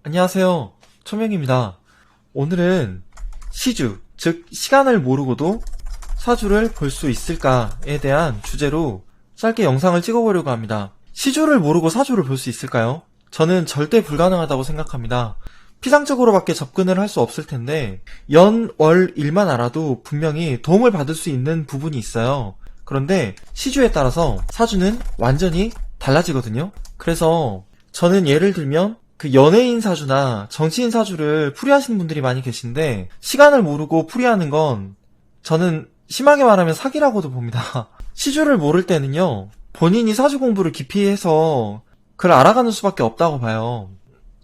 안녕하세요. 초명입니다. 오늘은 시주, 즉 시간을 모르고도 사주를 볼 수 있을까에 대한 주제로 짧게 영상을 찍어보려고 합니다. 시주를 모르고 사주를 볼 수 있을까요? 저는 절대 불가능하다고 생각합니다. 피상적으로밖에 접근을 할 수 없을 텐데 연, 월, 일만 알아도 분명히 도움을 받을 수 있는 부분이 있어요. 그런데 시주에 따라서 사주는 완전히 달라지거든요. 그래서 저는 예를 들면 그 연예인 사주나 정치인 사주를 풀이하시는 분들이 많이 계신데 시간을 모르고 풀이하는 건 저는 심하게 말하면 사기라고도 봅니다. 시주를 모를 때는요, 본인이 사주 공부를 깊이 해서 그걸 알아가는 수밖에 없다고 봐요.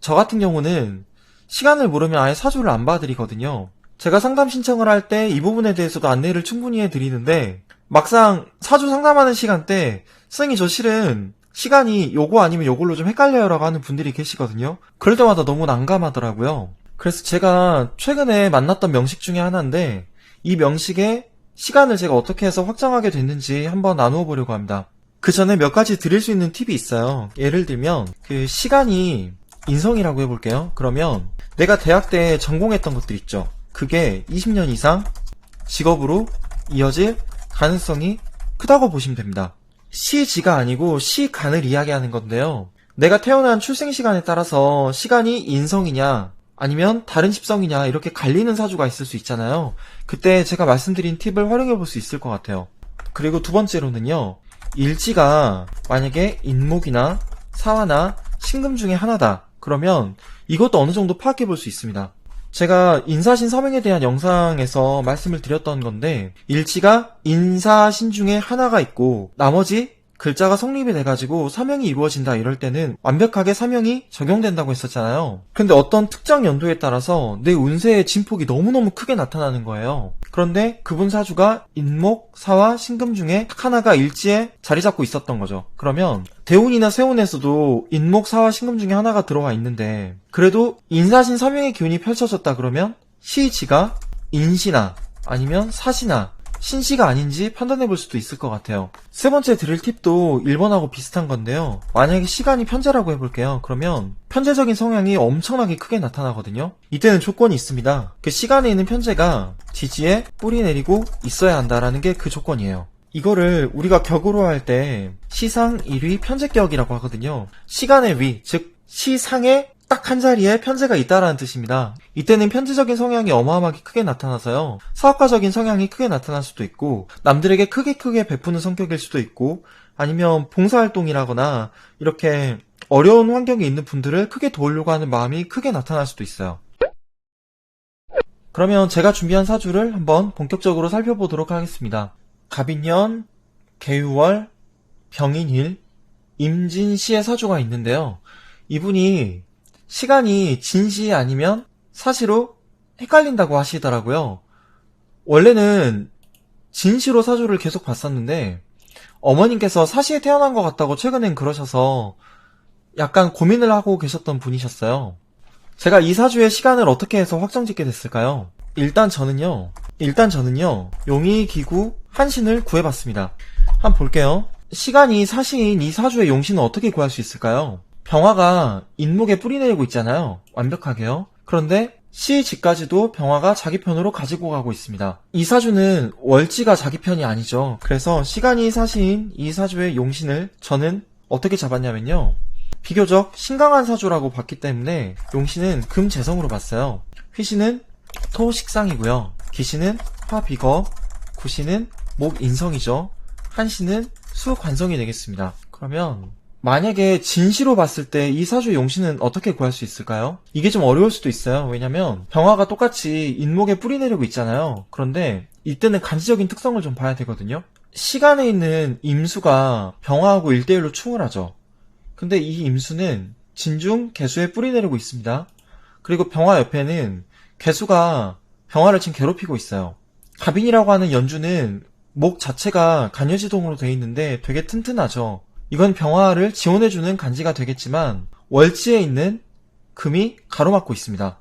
저 같은 경우는 시간을 모르면 아예 사주를 안 봐드리거든요. 제가 상담 신청을 할 때 이 부분에 대해서도 안내를 충분히 해드리는데 막상 사주 상담하는 시간대 선생님 저 실은 시간이 요거 아니면 요걸로 좀 헷갈려요 라고 하는 분들이 계시거든요. 그럴 때마다 너무 난감하더라고요. 그래서 제가 최근에 만났던 명식 중에 하나인데 이 명식의 시간을 제가 어떻게 해서 확정하게 됐는지 한번 나누어 보려고 합니다. 그 전에 몇 가지 드릴 수 있는 팁이 있어요. 예를 들면 그 시간이 인성이라고 해볼게요. 그러면 내가 대학 때 전공했던 것들 있죠. 그게 20년 이상 직업으로 이어질 가능성이 크다고 보시면 됩니다. 시지가 아니고 시간을 이야기하는 건데요. 내가 태어난 출생 시간에 따라서 시간이 인성이냐 아니면 다른 십성이냐 이렇게 갈리는 사주가 있을 수 있잖아요. 그때 제가 말씀드린 팁을 활용해 볼 수 있을 것 같아요. 그리고 두 번째로는요. 일지가 만약에 인목이나 사화나 신금 중에 하나다. 그러면 이것도 어느 정도 파악해 볼 수 있습니다. 제가 인사신 서명에 대한 영상에서 말씀을 드렸던 건데 일지가 인사신 중에 하나가 있고 나머지 글자가 성립이 돼가지고 사명이 이루어진다 이럴 때는 완벽하게 사명이 적용된다고 했었잖아요. 근데 어떤 특정 연도에 따라서 내 운세의 진폭이 너무너무 크게 나타나는 거예요. 그런데 그분 사주가 인목, 사화, 신금 중에 딱 하나가 일지에 자리 잡고 있었던 거죠. 그러면 대운이나 세운에서도 인목, 사화, 신금 중에 하나가 들어와 있는데 그래도 인사신 서명의 기운이 펼쳐졌다 그러면 시지가 인시나 아니면 사시나 신시가 아닌지 판단해 볼 수도 있을 것 같아요. 세 번째 드릴 팁도 1번하고 비슷한 건데요. 만약에 시간이 편재라고 해볼게요. 그러면 편재적인 성향이 엄청나게 크게 나타나거든요. 이때는 조건이 있습니다. 그 시간에 있는 편재가 지지에 뿌리 내리고 있어야 한다라는 게 그 조건이에요. 이거를 우리가 격으로 할 때 시상 1위 편재격이라고 하거든요. 시간의 위, 즉 시상에 딱 한 자리에 편재가 있다라는 뜻입니다. 이때는 편재적인 성향이 어마어마하게 크게 나타나서요. 사업가적인 성향이 크게 나타날 수도 있고 남들에게 크게 베푸는 성격일 수도 있고 아니면 봉사활동이라거나 이렇게 어려운 환경에 있는 분들을 크게 도우려고 하는 마음이 크게 나타날 수도 있어요. 그러면 제가 준비한 사주를 한번 본격적으로 살펴보도록 하겠습니다. 갑인년, 개유월, 병인일, 임진시의 사주가 있는데요. 이분이 시간이 진시 아니면 사시로 헷갈린다고 하시더라고요. 원래는 진시로 사주를 계속 봤었는데 어머님께서 사시에 태어난 것 같다고 최근엔 그러셔서 약간 고민을 하고 계셨던 분이셨어요. 제가 이 사주의 시간을 어떻게 해서 확정짓게 됐을까요? 일단 저는요 용의 기구 한신을 구해봤습니다. 한번 볼게요. 시간이 사시인 이 사주의 용신은 어떻게 구할 수 있을까요? 병화가 인목에 뿌리 내리고 있잖아요. 완벽하게요. 그런데 시지까지도 병화가 자기 편으로 가지고 가고 있습니다. 이 사주는 월지가 자기 편이 아니죠. 그래서 시간이 사시인 이 사주의 용신을 저는 어떻게 잡았냐면요. 비교적 신강한 사주라고 봤기 때문에 용신은 금재성으로 봤어요. 휘신은 토식상이고요. 기신은 화비거, 구신은 목인성이죠. 한신은 수관성이 되겠습니다. 그러면 만약에 진시로 봤을 때 이 사주의 용신은 어떻게 구할 수 있을까요? 이게 좀 어려울 수도 있어요. 왜냐면 병화가 똑같이 인목에 뿌리 내리고 있잖아요. 그런데 이때는 간지적인 특성을 좀 봐야 되거든요. 시간에 있는 임수가 병화하고 1대1로 충을 하죠. 근데 이 임수는 진중 개수에 뿌리 내리고 있습니다. 그리고 병화 옆에는 개수가 병화를 지금 괴롭히고 있어요. 갑인이라고 하는 연주는 목 자체가 간여지동으로 되어 있는데 되게 튼튼하죠. 이건 병화를 지원해주는 간지가 되겠지만 월지에 있는 금이 가로막고 있습니다.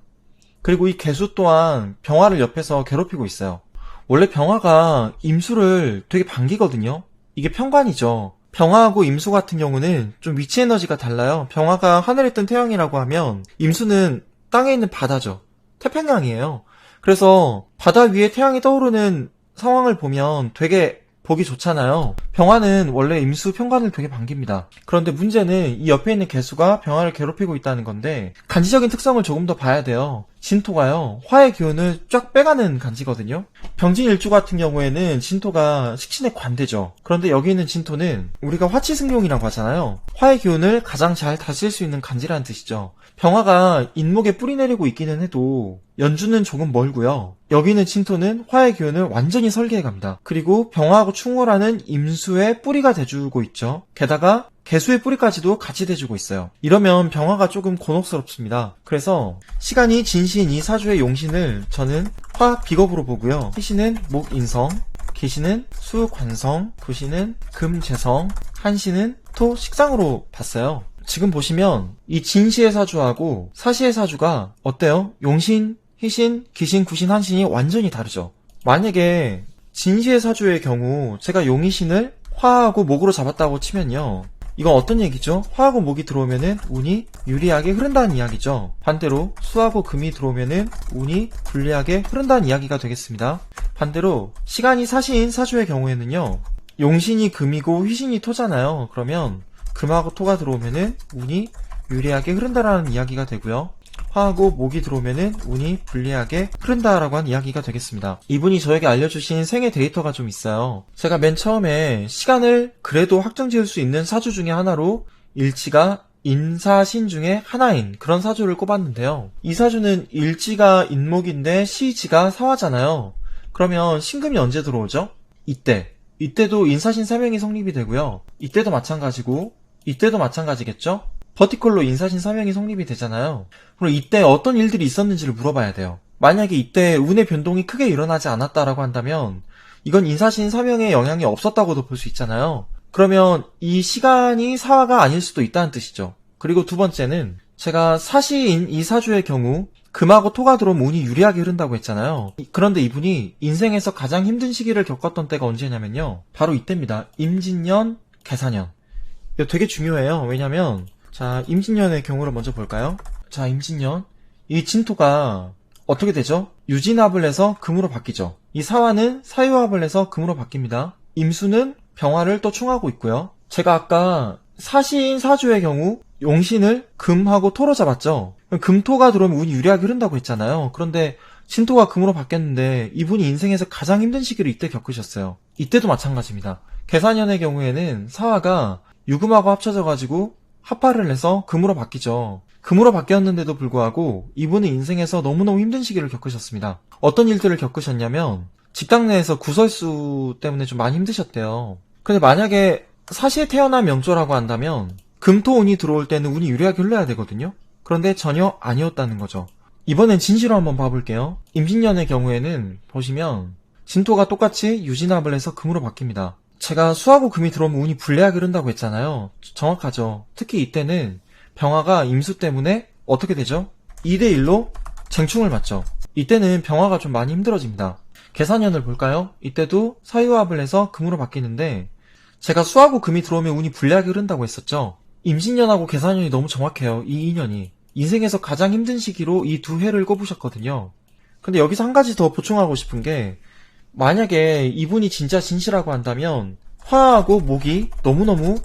그리고 이 개수 또한 병화를 옆에서 괴롭히고 있어요. 원래 병화가 임수를 되게 반기거든요. 이게 편관이죠. 병화하고 임수 같은 경우는 좀 위치 에너지가 달라요. 병화가 하늘에 뜬 태양이라고 하면 임수는 땅에 있는 바다죠. 태평양이에요. 그래서 바다 위에 태양이 떠오르는 상황을 보면 되게 보기 좋잖아요. 병화는 원래 임수 평관을 되게 반깁니다. 그런데 문제는 이 옆에 있는 개수가 병화를 괴롭히고 있다는 건데 간지적인 특성을 조금 더 봐야 돼요. 진토가요, 화의 기운을 쫙 빼가는 간지거든요. 병진일주 같은 경우에는 진토가 식신의 관대죠. 그런데 여기 있는 진토는 우리가 화치승용이라고 하잖아요. 화의 기운을 가장 잘 다스릴 수 있는 간지라는 뜻이죠. 병화가 인목에 뿌리 내리고 있기는 해도 연주는 조금 멀고요. 여기 있는 진토는 화의 기운을 완전히 설계해 갑니다. 그리고 병화하고 충월하는 임수의 뿌리가 돼주고 있죠. 게다가 개수의 뿌리까지도 같이 대주고 있어요. 이러면 병화가 조금 곤혹스럽습니다. 그래서 시간이 진신 이 사주의 용신을 저는 화 비겁으로 보고요. 희신은 목 인성, 기신은 수 관성, 구신은 금 재성, 한신은 토 식상으로 봤어요. 지금 보시면 이 진시의 사주하고 사시의 사주가 어때요? 용신, 희신, 기신, 구신, 한신이 완전히 다르죠. 만약에 진시의 사주의 경우 제가 용희신을 화하고 목으로 잡았다고 치면요, 이건 어떤 얘기죠? 화하고 목이 들어오면은 운이 유리하게 흐른다는 이야기죠. 반대로 수하고 금이 들어오면은 운이 불리하게 흐른다는 이야기가 되겠습니다. 반대로 시간이 사시인 사주의 경우에는요, 용신이 금이고 휘신이 토잖아요. 그러면 금하고 토가 들어오면은 운이 유리하게 흐른다라는 이야기가 되고요. 화하고 목이 들어오면은 운이 불리하게 흐른다라고 하는 이야기가 되겠습니다. 이분이 저에게 알려주신 생애 데이터가 좀 있어요. 제가 맨 처음에 시간을 그래도 확정 지을 수 있는 사주 중에 하나로 일지가 인사신 중에 하나인 그런 사주를 꼽았는데요. 이 사주는 일지가 인목인데 시지가 사화잖아요. 그러면 신금이 언제 들어오죠? 이때도 인사신 3명이 성립이 되고요. 이때도 마찬가지고 이때도 마찬가지겠죠? 버티컬로 인사신 3명이 성립이 되잖아요. 그럼 이때 어떤 일들이 있었는지를 물어봐야 돼요. 만약에 이때 운의 변동이 크게 일어나지 않았다라고 한다면 이건 인사신 3명의 영향이 없었다고도 볼 수 있잖아요. 그러면 이 시간이 사화가 아닐 수도 있다는 뜻이죠. 그리고 두 번째는 제가 사시인 이 사주의 경우 금하고 토가 들어오면 운이 유리하게 흐른다고 했잖아요. 그런데 이분이 인생에서 가장 힘든 시기를 겪었던 때가 언제냐면요, 바로 이때입니다. 임진년, 계사년. 이거 되게 중요해요. 왜냐면 자, 임진년의 경우를 먼저 볼까요? 자, 임진년. 이 진토가 어떻게 되죠? 유진합을 해서 금으로 바뀌죠. 이 사화는 사유합을 해서 금으로 바뀝니다. 임수는 병화를 또 충하고 있고요. 제가 아까 사시인 사주의 경우 용신을 금하고 토로 잡았죠. 금토가 들어오면 운이 유리하게 흐른다고 했잖아요. 그런데 진토가 금으로 바뀌었는데 이분이 인생에서 가장 힘든 시기를 이때 겪으셨어요. 이때도 마찬가지입니다. 계사년의 경우에는 사화가 유금하고 합쳐져가지고 합파를 해서 금으로 바뀌죠. 금으로 바뀌었는데도 불구하고 이분은 인생에서 너무너무 힘든 시기를 겪으셨습니다. 어떤 일들을 겪으셨냐면 직장 내에서 구설수 때문에 좀 많이 힘드셨대요. 근데 만약에 사시에 태어난 명조라고 한다면 금토운이 들어올 때는 운이 유리하게 흘러야 되거든요. 그런데 전혀 아니었다는 거죠. 이번엔 진시로 한번 봐볼게요. 임진년의 경우에는 보시면 진토가 똑같이 유진합을 해서 금으로 바뀝니다. 제가 수하고 금이 들어오면 운이 불리하게 흐른다고 했잖아요. 정확하죠. 특히 이때는 병화가 임수 때문에 어떻게 되죠? 2대1로 쟁충을 맞죠. 이때는 병화가 좀 많이 힘들어집니다. 계사년을 볼까요? 이때도 사유합을 해서 금으로 바뀌는데 제가 수하고 금이 들어오면 운이 불리하게 흐른다고 했었죠. 임신년하고 계사년이 너무 정확해요. 이 인연이. 인생에서 가장 힘든 시기로 이 두 해를 꼽으셨거든요. 근데 여기서 한 가지 더 보충하고 싶은 게, 만약에 이분이 진짜 진시라고 한다면 화하고 목이 너무너무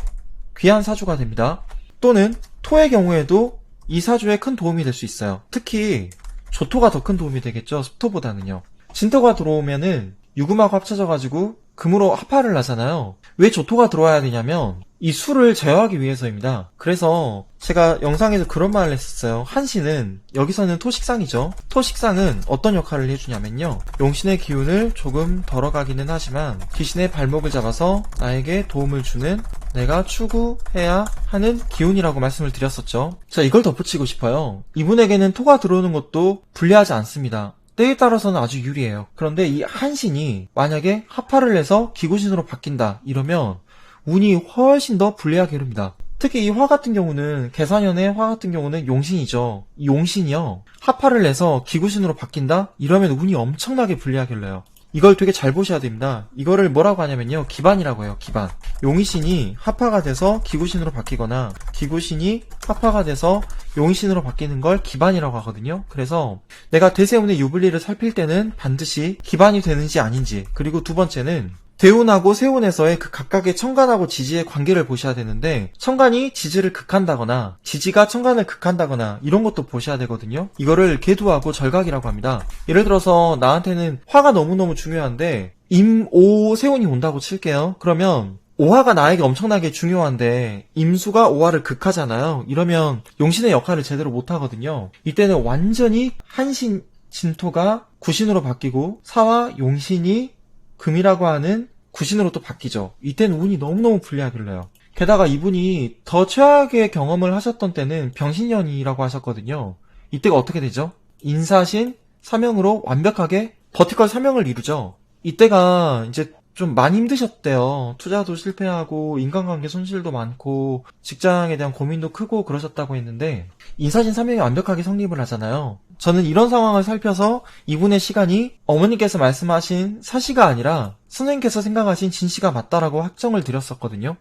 귀한 사주가 됩니다. 또는 토의 경우에도 이 사주에 큰 도움이 될 수 있어요. 특히 조토가 더 큰 도움이 되겠죠. 습토보다는요. 진토가 들어오면은 유금하고 합쳐져가지고 금으로 합파를 하잖아요. 왜 조토가 들어와야 되냐면 이 수를 제어하기 위해서입니다. 그래서 제가 영상에서 그런 말을 했었어요. 한신은 여기서는 토식상이죠. 토식상은 어떤 역할을 해주냐면요, 용신의 기운을 조금 덜어가기는 하지만 귀신의 발목을 잡아서 나에게 도움을 주는, 내가 추구해야 하는 기운이라고 말씀을 드렸었죠. 자, 이걸 덧붙이고 싶어요. 이분에게는 토가 들어오는 것도 불리하지 않습니다. 때에 따라서는 아주 유리해요. 그런데 이 한신이 만약에 합파를 해서 기구신으로 바뀐다 이러면 운이 훨씬 더 불리하게 흐릅니다. 특히 이 화 같은 경우는, 계사년의 화 같은 경우는 용신이죠. 이 용신이요, 합파를 해서 기구신으로 바뀐다 이러면 운이 엄청나게 불리하게 흘러요. 이걸 되게 잘 보셔야 됩니다. 이거를 뭐라고 하냐면요, 기반이라고 해요. 기반. 용의신이 합파가 돼서 기구신으로 바뀌거나 기구신이 합파가 돼서 용의신으로 바뀌는 걸 기반이라고 하거든요. 그래서 내가 대세운의 유불리를 살필 때는 반드시 기반이 되는지 아닌지, 그리고 두 번째는 대운하고 세운에서의 그 각각의 천간하고 지지의 관계를 보셔야 되는데, 천간이 지지를 극한다거나 지지가 천간을 극한다거나 이런 것도 보셔야 되거든요. 이거를 계두하고 절각이라고 합니다. 예를 들어서 나한테는 화가 너무너무 중요한데 임오 세운이 온다고 칠게요. 그러면 오화가 나에게 엄청나게 중요한데 임수가 오화를 극하잖아요. 이러면 용신의 역할을 제대로 못하거든요. 이때는 완전히 한신 진토가 구신으로 바뀌고 사화 용신이 금이라고 하는 구신으로 또 바뀌죠. 이때는 운이 너무너무 불리하게 흘러요. 게다가 이분이 더 최악의 경험을 하셨던 때는 병신년이라고 하셨거든요. 이때가 어떻게 되죠? 인사신 사명으로 완벽하게 버티컬 사명을 이루죠. 이때가 이제 좀 많이 힘드셨대요. 투자도 실패하고 인간관계 손실도 많고 직장에 대한 고민도 크고 그러셨다고 했는데, 인사신 사명이 완벽하게 성립을 하잖아요. 저는 이런 상황을 살펴서 이분의 시간이 어머니께서 말씀하신 사시가 아니라 선생님께서 생각하신 진시가 맞다라고 확정을 드렸었거든요.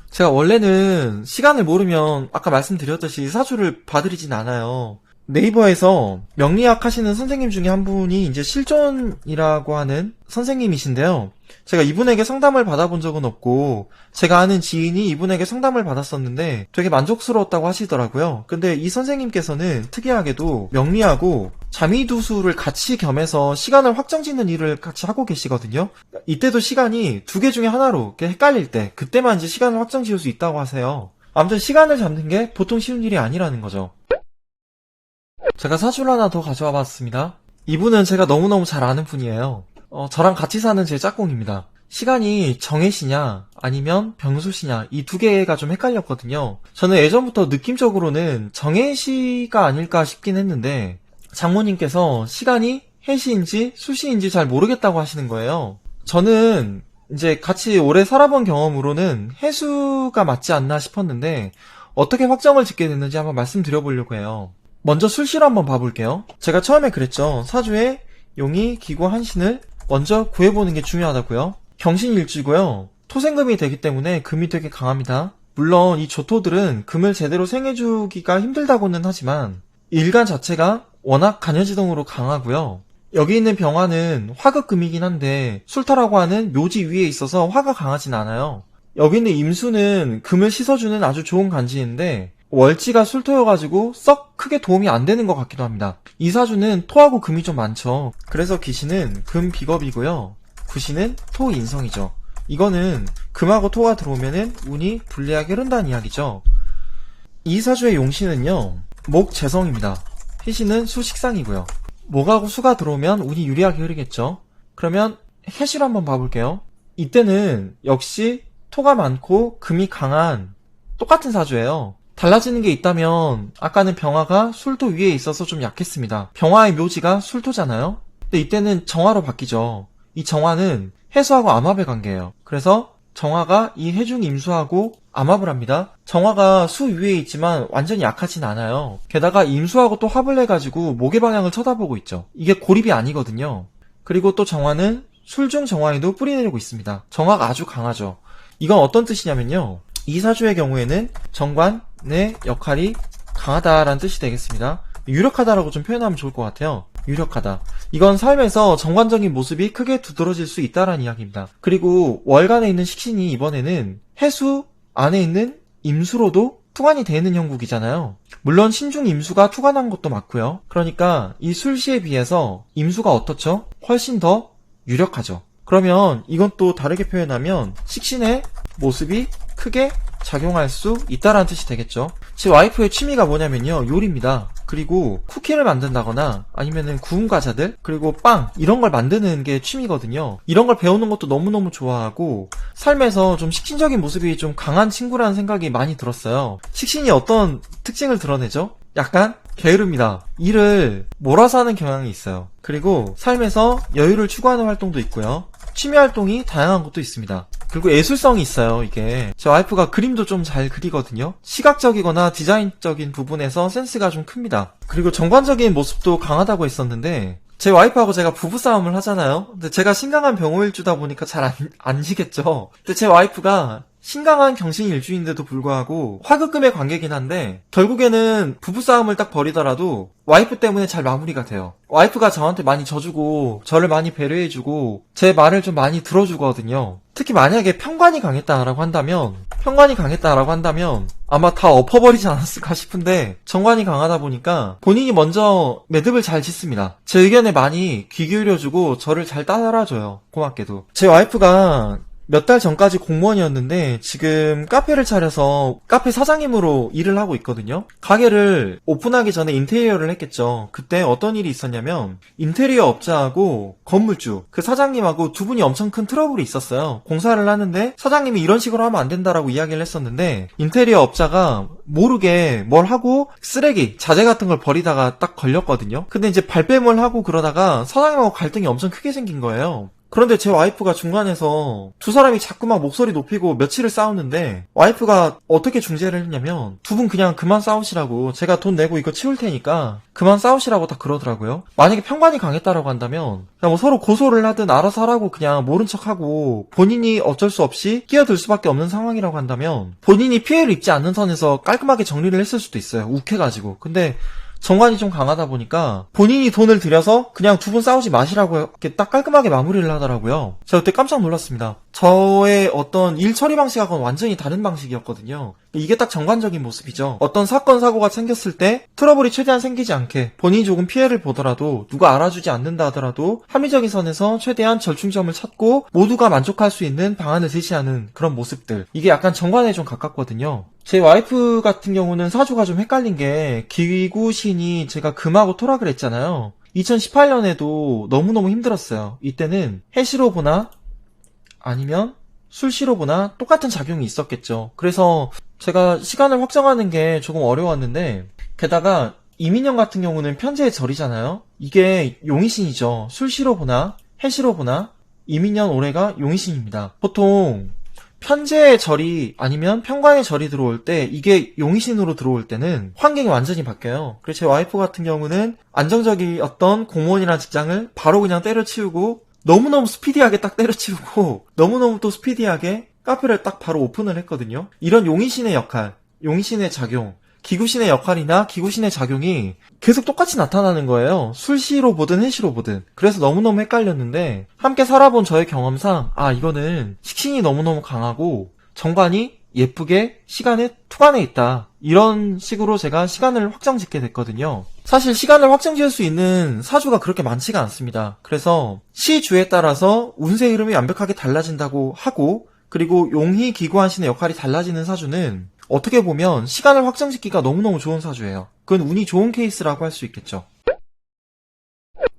제가 원래는 시간을 모르면 아까 말씀드렸듯이 사주를 봐드리진 않아요. 네이버에서 명리학 하시는 선생님 중에 한 분이 이제 실존이라고 하는 선생님이신데요. 제가 이분에게 상담을 받아본 적은 없고, 제가 아는 지인이 이분에게 상담을 받았었는데 되게 만족스러웠다고 하시더라고요. 근데 이 선생님께서는 특이하게도 명리하고 자미두수를 같이 겸해서 시간을 확정짓는 일을 같이 하고 계시거든요. 이때도 시간이 두 개 중에 하나로 헷갈릴 때, 그때만 이제 시간을 확정지을 수 있다고 하세요. 아무튼 시간을 잡는 게 보통 쉬운 일이 아니라는 거죠. 제가 사주를 하나 더 가져와 봤습니다. 이분은 제가 너무너무 잘 아는 분이에요. 저랑 같이 사는 제 짝꿍입니다. 시간이 정해시냐 아니면 병수시냐, 이 두 개가 좀 헷갈렸거든요. 저는 예전부터 느낌적으로는 정해시가 아닐까 싶긴 했는데, 장모님께서 시간이 해시인지 수시인지 잘 모르겠다고 하시는 거예요. 저는 이제 같이 오래 살아본 경험으로는 해수가 맞지 않나 싶었는데, 어떻게 확정을 짓게 됐는지 한번 말씀드려보려고 해요. 먼저 술시로 한번 봐볼게요. 제가 처음에 그랬죠. 사주에 용이, 기구, 한신을 먼저 구해보는 게 중요하다고요. 경신일주고요. 토생금이 되기 때문에 금이 되게 강합니다. 물론 이 조토들은 금을 제대로 생해주기가 힘들다고는 하지만 일간 자체가 워낙 간여지동으로 강하고요. 여기 있는 병화는 화극금이긴 한데 술터라고 하는 묘지 위에 있어서 화가 강하진 않아요. 여기 있는 임수는 금을 씻어주는 아주 좋은 간지인데 월지가 술토여가지고 썩 크게 도움이 안 되는 것 같기도 합니다. 이 사주는 토하고 금이 좀 많죠. 그래서 기신은 금 비겁이고요. 구신은 토 인성이죠. 이거는 금하고 토가 들어오면은 운이 불리하게 흐른다는 이야기죠. 이 사주의 용신은요, 목 재성입니다. 희신은 수 식상이고요. 목하고 수가 들어오면 운이 유리하게 흐르겠죠. 그러면 해시를 한번 봐볼게요. 이때는 역시 토가 많고 금이 강한 똑같은 사주예요. 달라지는 게 있다면 아까는 병화가 술토 위에 있어서 좀 약했습니다. 병화의 묘지가 술토잖아요. 근데 이때는 정화로 바뀌죠. 이 정화는 해수하고 암합의 관계예요. 그래서 정화가 이 해중 임수하고 암합을 합니다. 정화가 수 위에 있지만 완전히 약하진 않아요. 게다가 임수하고 또 합을 해가지고 목의 방향을 쳐다보고 있죠. 이게 고립이 아니거든요. 그리고 또 정화는 술중 정화에도 뿌리내리고 있습니다. 정화가 아주 강하죠. 이건 어떤 뜻이냐면요, 이 사주의 경우에는 정관의 역할이 강하다라는 뜻이 되겠습니다. 유력하다라고 좀 표현하면 좋을 것 같아요. 유력하다. 이건 삶에서 정관적인 모습이 크게 두드러질 수 있다라는 이야기입니다. 그리고 월간에 있는 식신이 이번에는 해수 안에 있는 임수로도 투관이 되는 형국이잖아요. 물론 신중 임수가 투관한 것도 맞고요. 그러니까 이 술시에 비해서 임수가 어떻죠? 훨씬 더 유력하죠. 그러면 이건 또 다르게 표현하면 식신의 모습이 크게 작용할 수 있다라는 뜻이 되겠죠. 제 와이프의 취미가 뭐냐면요, 요리입니다. 그리고 쿠키를 만든다거나 아니면은 구운 과자들, 그리고 빵, 이런 걸 만드는 게 취미거든요. 이런 걸 배우는 것도 너무너무 좋아하고 삶에서 좀 식신적인 모습이 좀 강한 친구라는 생각이 많이 들었어요. 식신이 어떤 특징을 드러내죠? 약간 게으릅니다. 일을 몰아서 하는 경향이 있어요. 그리고 삶에서 여유를 추구하는 활동도 있고요. 취미 활동이 다양한 것도 있습니다. 그리고 예술성이 있어요. 이게 제 와이프가 그림도 좀 잘 그리거든요. 시각적이거나 디자인적인 부분에서 센스가 좀 큽니다. 그리고 정관적인 모습도 강하다고 했었는데 제 와이프하고 제가 부부싸움을 하잖아요. 근데 제가 신강한 병호일주다 보니까 잘 안 지겠죠. 근데 제 와이프가 신강한 경신일주인데도 불구하고 화급금의 관계긴 한데 결국에는 부부싸움을 딱 벌이더라도 와이프 때문에 잘 마무리가 돼요. 와이프가 저한테 많이 져주고 저를 많이 배려해주고 제 말을 좀 많이 들어주거든요. 특히 만약에 편관이 강했다라고 한다면 아마 다 엎어버리지 않았을까 싶은데 정관이 강하다 보니까 본인이 먼저 매듭을 잘 짓습니다. 제 의견에 많이 귀 기울여주고 저를 잘 따라줘요. 고맙게도. 제 와이프가 몇 달 전까지 공무원이었는데 지금 카페를 차려서 카페 사장님으로 일을 하고 있거든요. 가게를 오픈하기 전에 인테리어를 했겠죠. 그때 어떤 일이 있었냐면 인테리어 업자하고 건물주 그 사장님하고 두 분이 엄청 큰 트러블이 있었어요. 공사를 하는데 사장님이 이런 식으로 하면 안 된다라고 이야기를 했었는데 인테리어 업자가 모르게 뭘 하고 쓰레기, 자재 같은 걸 버리다가 딱 걸렸거든요. 근데 이제 발뺌을 하고 그러다가 사장님하고 갈등이 엄청 크게 생긴 거예요. 그런데 제 와이프가 중간에서 두 사람이 자꾸 막 목소리 높이고 며칠을 싸웠는데 와이프가 어떻게 중재를 했냐면 두 분 그냥 그만 싸우시라고 제가 돈 내고 이거 치울 테니까 그만 싸우시라고 딱 그러더라고요. 만약에 편관이 강했다라고 한다면 그냥 뭐 서로 고소를 하든 알아서 하라고 그냥 모른 척하고 본인이 어쩔 수 없이 끼어들 수밖에 없는 상황이라고 한다면 본인이 피해를 입지 않는 선에서 깔끔하게 정리를 했을 수도 있어요. 욱해가지고. 근데 정관이 좀 강하다 보니까 본인이 돈을 들여서 그냥 두 분 싸우지 마시라고 이렇게 딱 깔끔하게 마무리를 하더라고요. 제가 그때 깜짝 놀랐습니다. 저의 어떤 일 처리 방식하고는 완전히 다른 방식이었거든요. 이게 딱 정관적인 모습이죠. 어떤 사건 사고가 생겼을 때 트러블이 최대한 생기지 않게 본인이 조금 피해를 보더라도 누가 알아주지 않는다 하더라도 합리적인 선에서 최대한 절충점을 찾고 모두가 만족할 수 있는 방안을 제시하는 그런 모습들. 이게 약간 정관에 좀 가깝거든요. 제 와이프 같은 경우는 사주가 좀 헷갈린 게 기구신이 제가 금하고 토락을 했잖아요. 2018년에도 너무너무 힘들었어요. 이때는 해시로 보나 아니면 술시로 보나 똑같은 작용이 있었겠죠. 그래서 제가 시간을 확정하는 게 조금 어려웠는데 게다가 이민년 같은 경우는 편제의 절이잖아요. 이게 용의신이죠. 술시로 보나 해시로 보나 이민년 올해가 용의신입니다. 보통 편제의 절이 아니면 편관의 절이 들어올 때 이게 용의신으로 들어올 때는 환경이 완전히 바뀌어요. 그래서 제 와이프 같은 경우는 안정적이었던 공무원이라는 직장을 바로 그냥 때려치우고 너무너무 스피디하게 딱 때려치우고 너무너무 또 스피디하게 카페를 딱 바로 오픈을 했거든요. 이런 용의신의 역할, 용의신의 작용, 기구신의 역할이나 기구신의 작용이 계속 똑같이 나타나는 거예요. 술시로 보든 해시로 보든. 그래서 너무너무 헷갈렸는데 함께 살아본 저의 경험상 이거는 식신이 너무너무 강하고 정관이 예쁘게 시간에 투관해 있다. 이런 식으로 제가 시간을 확정짓게 됐거든요. 사실 시간을 확정지을 수 있는 사주가 그렇게 많지가 않습니다. 그래서 시주에 따라서 운세 흐름이 완벽하게 달라진다고 하고 그리고 용희 기구한신의 역할이 달라지는 사주는 어떻게 보면 시간을 확정짓기가 너무너무 좋은 사주예요. 그건 운이 좋은 케이스라고 할 수 있겠죠.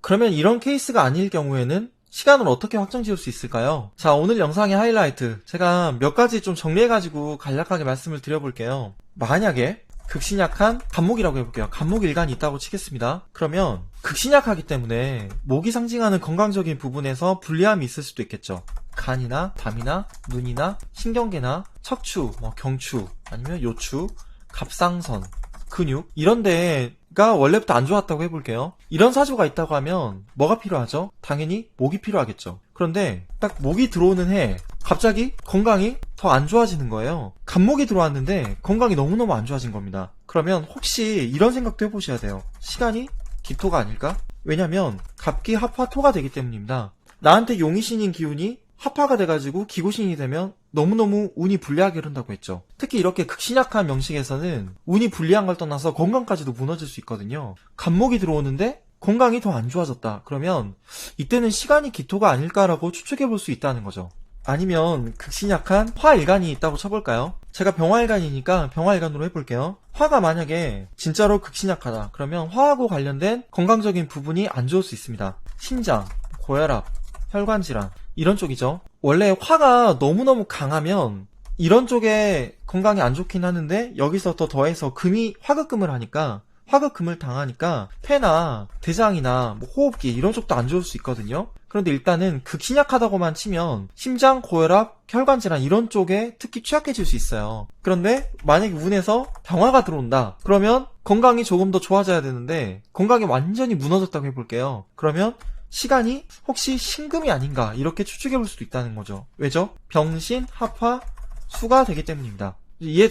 그러면 이런 케이스가 아닐 경우에는 시간을 어떻게 확정지을 수 있을까요? 자, 오늘 영상의 하이라이트 제가 몇 가지 좀 정리해가지고 간략하게 말씀을 드려볼게요. 만약에 극신약한 간목이라고 해볼게요. 간목일간이 있다고 치겠습니다. 그러면 극신약하기 때문에 목이 상징하는 건강적인 부분에서 불리함이 있을 수도 있겠죠. 간이나 담이나 눈이나 신경계나 척추, 경추, 아니면 요추, 갑상선, 근육 이런 데가 원래부터 안 좋았다고 해볼게요. 이런 사주가 있다고 하면 뭐가 필요하죠? 당연히 목이 필요하겠죠. 그런데 딱 목이 들어오는 해 갑자기 건강이 더 안 좋아지는 거예요. 간목이 들어왔는데 건강이 너무너무 안 좋아진 겁니다. 그러면 혹시 이런 생각도 해보셔야 돼요. 시간이 기토가 아닐까? 왜냐면 갑기 합화 토가 되기 때문입니다. 나한테 용의신인 기운이 합화가 돼가지고 기고신이 되면 너무너무 운이 불리하게 흐른다고 했죠. 특히 이렇게 극신약한 명식에서는 운이 불리한 걸 떠나서 건강까지도 무너질 수 있거든요. 간목이 들어오는데 건강이 더 안 좋아졌다. 그러면 이때는 시간이 기토가 아닐까라고 추측해 볼 수 있다는 거죠. 아니면 극신약한 화일간이 있다고 쳐볼까요? 제가 병화일간이니까 병화일간으로 해볼게요. 화가 만약에 진짜로 극신약하다. 그러면 화하고 관련된 건강적인 부분이 안 좋을 수 있습니다. 신장, 고혈압, 혈관질환 이런 쪽이죠. 원래 화가 너무너무 강하면 이런 쪽에 건강이 안 좋긴 하는데 여기서 더 더해서 금이 화급금을 하니까 화극금을 당하니까 폐나 대장이나 뭐 호흡기 이런 쪽도 안 좋을 수 있거든요. 그런데 일단은 극신약하다고만 치면 심장, 고혈압, 혈관질환 이런 쪽에 특히 취약해질 수 있어요. 그런데 만약에 운에서 병화가 들어온다. 그러면 건강이 조금 더 좋아져야 되는데 건강이 완전히 무너졌다고 해볼게요. 그러면 시간이 혹시 신금이 아닌가 이렇게 추측해볼 수도 있다는 거죠. 왜죠? 병신, 합화, 수가 되기 때문입니다.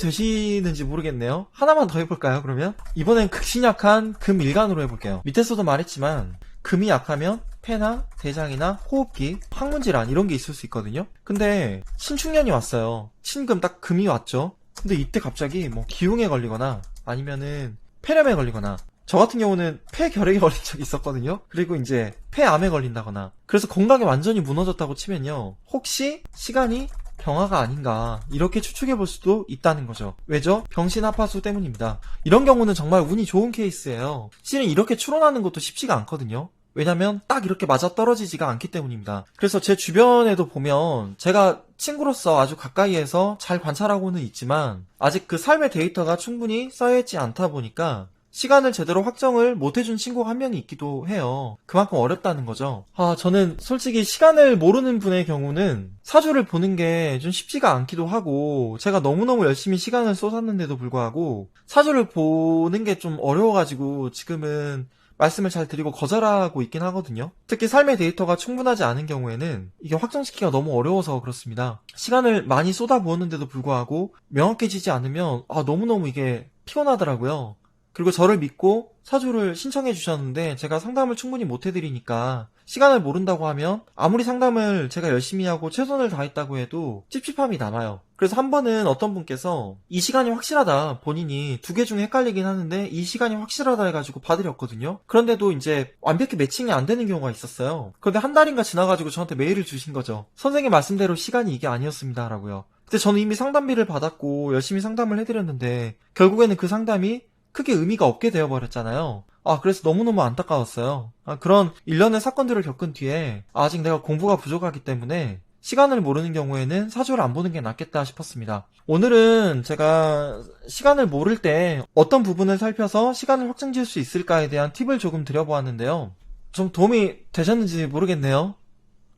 이해되시는지 모르겠네요. 하나만 더 해볼까요, 그러면? 이번엔 극신약한 금일간으로 해볼게요. 밑에서도 말했지만 금이 약하면 폐나 대장이나 호흡기, 항문질환 이런 게 있을 수 있거든요. 근데 신축년이 왔어요. 신금 딱 금이 왔죠. 근데 이때 갑자기 뭐 기흉에 걸리거나 아니면은 폐렴에 걸리거나 저 같은 경우는 폐결핵에 걸린 적이 있었거든요. 그리고 이제 폐암에 걸린다거나 그래서 건강이 완전히 무너졌다고 치면요. 혹시 시간이 병화가 아닌가 이렇게 추측해 볼 수도 있다는 거죠. 왜죠? 병신합화수 때문입니다. 이런 경우는 정말 운이 좋은 케이스예요. 실은 이렇게 추론하는 것도 쉽지가 않거든요. 왜냐면 딱 이렇게 맞아떨어지지가 않기 때문입니다. 그래서 제 주변에도 보면 제가 친구로서 아주 가까이에서 잘 관찰하고는 있지만 아직 그 삶의 데이터가 충분히 쌓여있지 않다 보니까 시간을 제대로 확정을 못해준 친구가 한 명이 있기도 해요. 그만큼 어렵다는 거죠. 저는 솔직히 시간을 모르는 분의 경우는 사주를 보는 게 좀 쉽지가 않기도 하고 제가 너무너무 열심히 시간을 쏟았는데도 불구하고 사주를 보는 게 좀 어려워가지고 지금은 말씀을 잘 드리고 거절하고 있긴 하거든요. 특히 삶의 데이터가 충분하지 않은 경우에는 이게 확정시키기가 너무 어려워서 그렇습니다. 시간을 많이 쏟아부었는데도 불구하고 명확해지지 않으면 너무너무 이게 피곤하더라고요. 그리고 저를 믿고 사주를 신청해 주셨는데 제가 상담을 충분히 못 해드리니까 시간을 모른다고 하면 아무리 상담을 제가 열심히 하고 최선을 다했다고 해도 찝찝함이 남아요. 그래서 한 번은 어떤 분께서 이 시간이 확실하다, 본인이 두 개 중에 헷갈리긴 하는데 이 시간이 확실하다 해가지고 받으렸거든요. 그런데도 이제 완벽히 매칭이 안 되는 경우가 있었어요. 그런데 한 달인가 지나가지고 저한테 메일을 주신 거죠. 선생님 말씀대로 시간이 이게 아니었습니다 라고요. 근데 저는 이미 상담비를 받았고 열심히 상담을 해드렸는데 결국에는 그 상담이 크게 의미가 없게 되어버렸잖아요. 그래서 너무너무 안타까웠어요. 그런 일련의 사건들을 겪은 뒤에 아직 내가 공부가 부족하기 때문에 시간을 모르는 경우에는 사주를 안 보는 게 낫겠다 싶었습니다. 오늘은 제가 시간을 모를 때 어떤 부분을 살펴서 시간을 확정지을 수 있을까에 대한 팁을 조금 드려보았는데요. 좀 도움이 되셨는지 모르겠네요.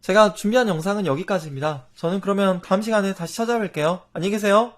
제가 준비한 영상은 여기까지입니다. 저는 그러면 다음 시간에 다시 찾아뵐게요. 안녕히 계세요.